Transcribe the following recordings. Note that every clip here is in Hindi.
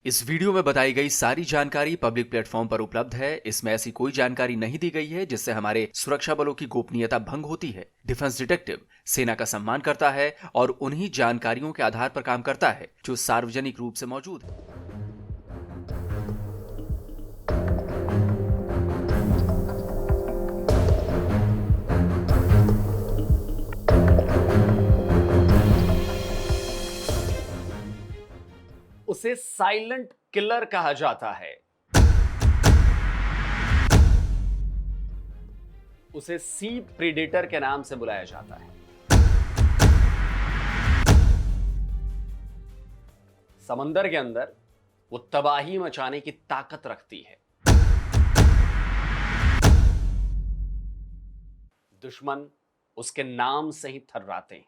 इस वीडियो में बताई गई सारी जानकारी पब्लिक प्लेटफॉर्म पर उपलब्ध है। इसमें ऐसी कोई जानकारी नहीं दी गई है जिससे हमारे सुरक्षा बलों की गोपनीयता भंग होती है। डिफेंस डिटेक्टिव सेना का सम्मान करता है और उन्हीं जानकारियों के आधार पर काम करता है जो सार्वजनिक रूप से मौजूद है। उसे साइलेंट किलर कहा जाता है। उसे सी प्रीडेटर के नाम से बुलाया जाता है। समंदर के अंदर वो तबाही मचाने की ताकत रखती है। दुश्मन उसके नाम से ही थर्राते हैं।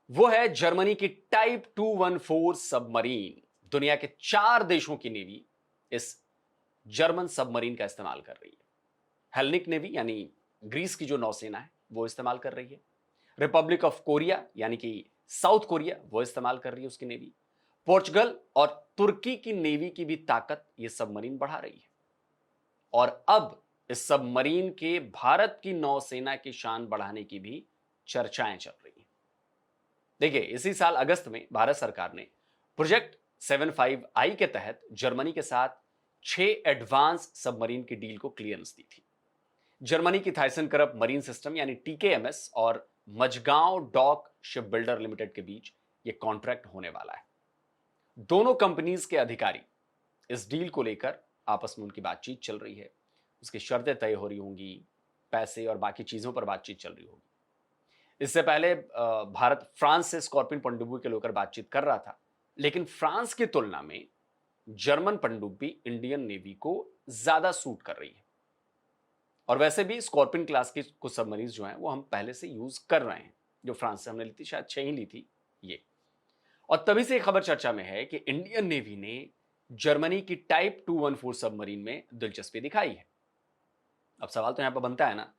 वो है जर्मनी की टाइप 214 सबमरीन। दुनिया के 4 देशों की नेवी इस जर्मन सबमरीन का इस्तेमाल कर रही है। हेलनिक नेवी यानी ग्रीस की जो नौसेना है वो इस्तेमाल कर रही है। रिपब्लिक ऑफ कोरिया यानी कि साउथ कोरिया वो इस्तेमाल कर रही है उसकी नेवी। पोर्चुगल और तुर्की की नेवी की भी ताकत ये सबमरीन बढ़ा रही है। और अब इस सबमरीन के भारत की नौसेना की शान बढ़ाने की भी चर्चाएं चल रही हैं। देखिए, इसी साल अगस्त में भारत सरकार ने प्रोजेक्ट 75I के तहत जर्मनी के साथ 6 एडवांस सबमरीन की डील को क्लियरेंस दी थी। जर्मनी की थाइसन-करप मरीन सिस्टम यानी टीकेएमएस और Mazagon Dock Ship Builder Limited के बीच यह कॉन्ट्रैक्ट होने वाला है। दोनों कंपनीज के अधिकारी इस डील को लेकर आपस में उनकी बातचीत चल रही है। उसकी शर्तें तय हो रही होंगी, पैसे और बाकी चीजों पर बातचीत चल रही होगी। इससे पहले भारत फ्रांस से स्कॉर्पियन पनडुब्बी के लेकर बातचीत कर रहा था, लेकिन फ्रांस की तुलना में जर्मन पनडुब्बी इंडियन नेवी को ज्यादा सूट कर रही है। और वैसे भी स्कॉर्पियन क्लास की कुछ सबमरीन्स जो हैं वो हम पहले से यूज कर रहे हैं। जो फ्रांस से हमने ली थी, शायद 6 ही ली थी ये। और तभी से खबर चर्चा में है कि इंडियन नेवी ने जर्मनी की टाइप 214 सबमरीन में दिलचस्पी दिखाई है। अब सवाल तो यहां पर बनता है ना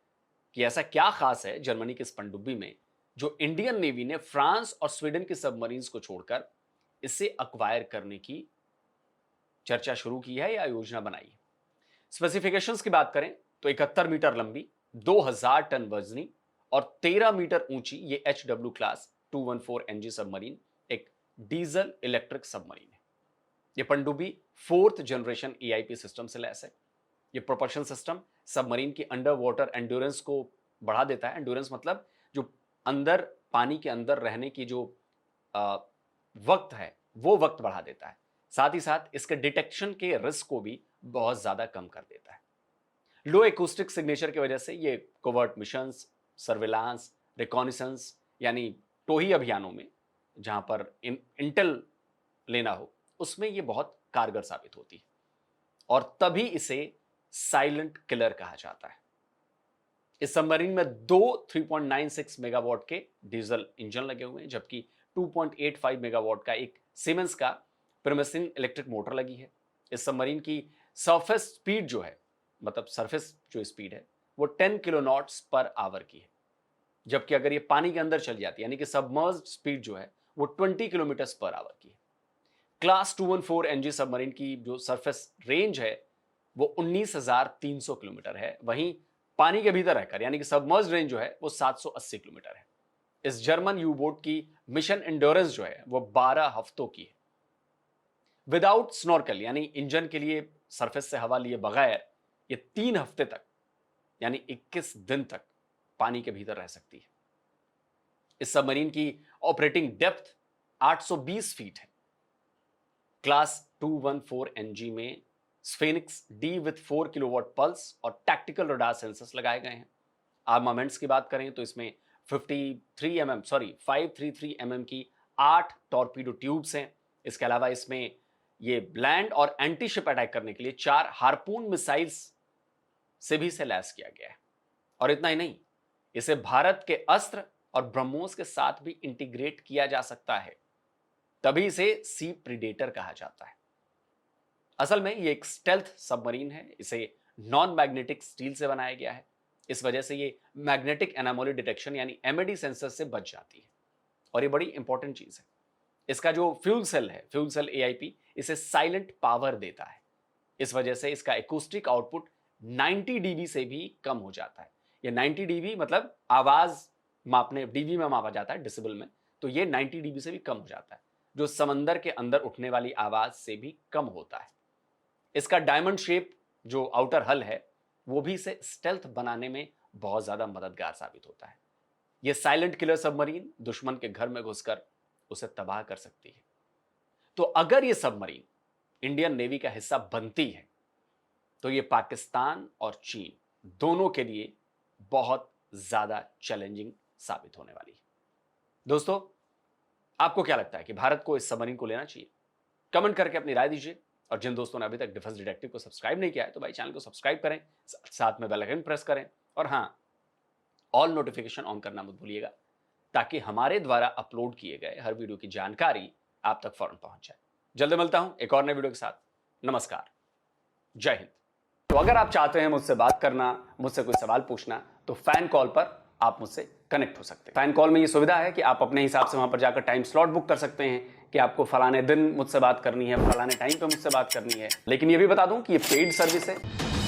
कि ऐसा क्या खास है जर्मनी की इस पनडुब्बी में जो इंडियन नेवी ने फ्रांस और स्वीडन की सबमरीन्स को छोड़कर इसे अक्वायर करने की चर्चा शुरू की है या योजना बनाई है। स्पेसिफिकेशंस की बात करें तो 71 मीटर लंबी, 2000 टन वजनी और 13 मीटर ऊंची ये HW क्लास 214 NG सबमरीन एक डीजल इलेक्ट्रिक सबमरीन है। ये पनडुब्बी 4th जनरेशन EIP सिस्टम से लैस है। ये प्रोपल्शन सिस्टम सबमरीन की अंडर वाटर एंड्योरेंस को बढ़ा देता है। एंड्योरेंस मतलब जो अंदर पानी के अंदर रहने की जो वक्त है वो वक्त बढ़ा देता है। साथ ही साथ इसके डिटेक्शन के रिस्क को भी बहुत ज्यादा कम कर देता है। लो एकूस्टिक सिग्नेचर की वजह से ये कोवर्ट मिशंस, सर्विलांस, रिकॉनिसेंस यानी टोही अभियानों में जहां पर इंटेल लेना हो उसमें ये बहुत कारगर साबित होती है। और तभी इसे साइलेंट किलर कहा जाता है। इस सबमरीन में 2 3.96 मेगावाट के डीजल इंजन लगे हुए हैं, जबकि 2.85 मेगावाट का एक सीमेंस का प्रिमेसिन इलेक्ट्रिक मोटर लगी है। इस सबमरीन की सरफेस स्पीड जो है, मतलब सरफेस जो स्पीड है वो 10 किलोनॉट्स पर आवर की है, जबकि अगर ये पानी के अंदर चल जाती है यानी कि सबमर्ज्ड स्पीड जो है वो 20 किलोमीटर पर आवर की है। क्लास 214 NG सबमरीन की जो सरफेस रेंज है वो 19,300 किलोमीटर है। वहीं पानी के भीतर रहकर यानी कि सबमर्ज रेंज जो है वो 780 किलोमीटर है। इस जर्मन यू बोट की मिशन एंड्योरेंस जो है वो 12 हफ्तों की है। विदाउट स्नॉर्कल यानी इंजन के लिए सरफेस से हवा लिए बगैर ये 3 हफ्ते तक यानी 21 दिन तक पानी के भीतर रह सकती है। इस सबमरीन की ऑपरेटिंग डेप्थ 820 फीट है। क्लास 214 NG में स्फेनिक्स डी विथ 4 किलोवाट पल्स और टैक्टिकल रडार सेंसर्स लगाए गए हैं। आर्मामेंट्स की बात करें तो इसमें 533 mm की 8 टॉर्पीडो ट्यूब्स हैं। इसके अलावा इसमें ये लैंड और एंटी शिप अटैक करने के लिए 4 हार्पून मिसाइल्स से भी इसे लैस किया गया है। और इतना ही नहीं, इसे भारत के अस्त्र और ब्रह्मोस के साथ भी इंटीग्रेट किया जा सकता है। तभी इसे सी प्रीडेटर कहा जाता है। असल में ये एक स्टेल्थ सबमरीन है। इसे नॉन मैग्नेटिक स्टील से बनाया गया है। इस वजह से ये मैग्नेटिक एनामोली डिटेक्शन यानी MAD सेंसर से बच जाती है। और ये बड़ी इंपॉर्टेंट चीज है। इसका जो फ्यूल सेल है, फ्यूल सेल AIP, इसे साइलेंट पावर देता है। इस वजह से इसका एकूस्टिक आउटपुट 90 dB से भी कम हो जाता है। ये 90 dB मतलब आवाज मापने, dB में मापा जाता है, डेसिबल में, तो ये 90 dB से भी कम हो जाता है, जो समंदर के अंदर उठने वाली आवाज से भी कम होता है। इसका डायमंड शेप जो आउटर हल है वो भी इसे स्टेल्थ बनाने में बहुत ज्यादा मददगार साबित होता है। यह साइलेंट किलर सबमरीन दुश्मन के घर में घुसकर उसे तबाह कर सकती है। तो अगर यह सबमरीन इंडियन नेवी का हिस्सा बनती है तो यह पाकिस्तान और चीन दोनों के लिए बहुत ज्यादा चैलेंजिंग साबित होने वाली है। दोस्तों, आपको क्या लगता है कि भारत को इस सबमरीन को लेना चाहिए? कमेंट करके अपनी राय दीजिए। और जिन दोस्तों ने अभी तक डिफेंस डिटेक्टिव को सब्सक्राइब नहीं किया है तो भाई चैनल को सब्सक्राइब करें, साथ में बेल आइकन प्रेस करें, और हां, ऑल नोटिफिकेशन ऑन करना मत भूलिएगा, ताकि हमारे द्वारा अपलोड किए गए हर वीडियो की जानकारी आप तक फौरन पहुंच जाए। जल्दी मिलता हूं एक और नए वीडियो के साथ। नमस्कार, जय हिंद। तो अगर आप चाहते हैं मुझसे बात करना, मुझसे कोई सवाल पूछना, तो फैन कॉल पर आप मुझसे कनेक्ट हो सकते हैं। फैन कॉल में ये सुविधा है कि आप अपने हिसाब से वहां पर जाकर टाइम स्लॉट बुक कर सकते हैं कि आपको फलाने दिन मुझसे बात करनी है, फलाने टाइम पे मुझसे बात करनी है। लेकिन ये भी बता दूं कि ये पेड सर्विस है।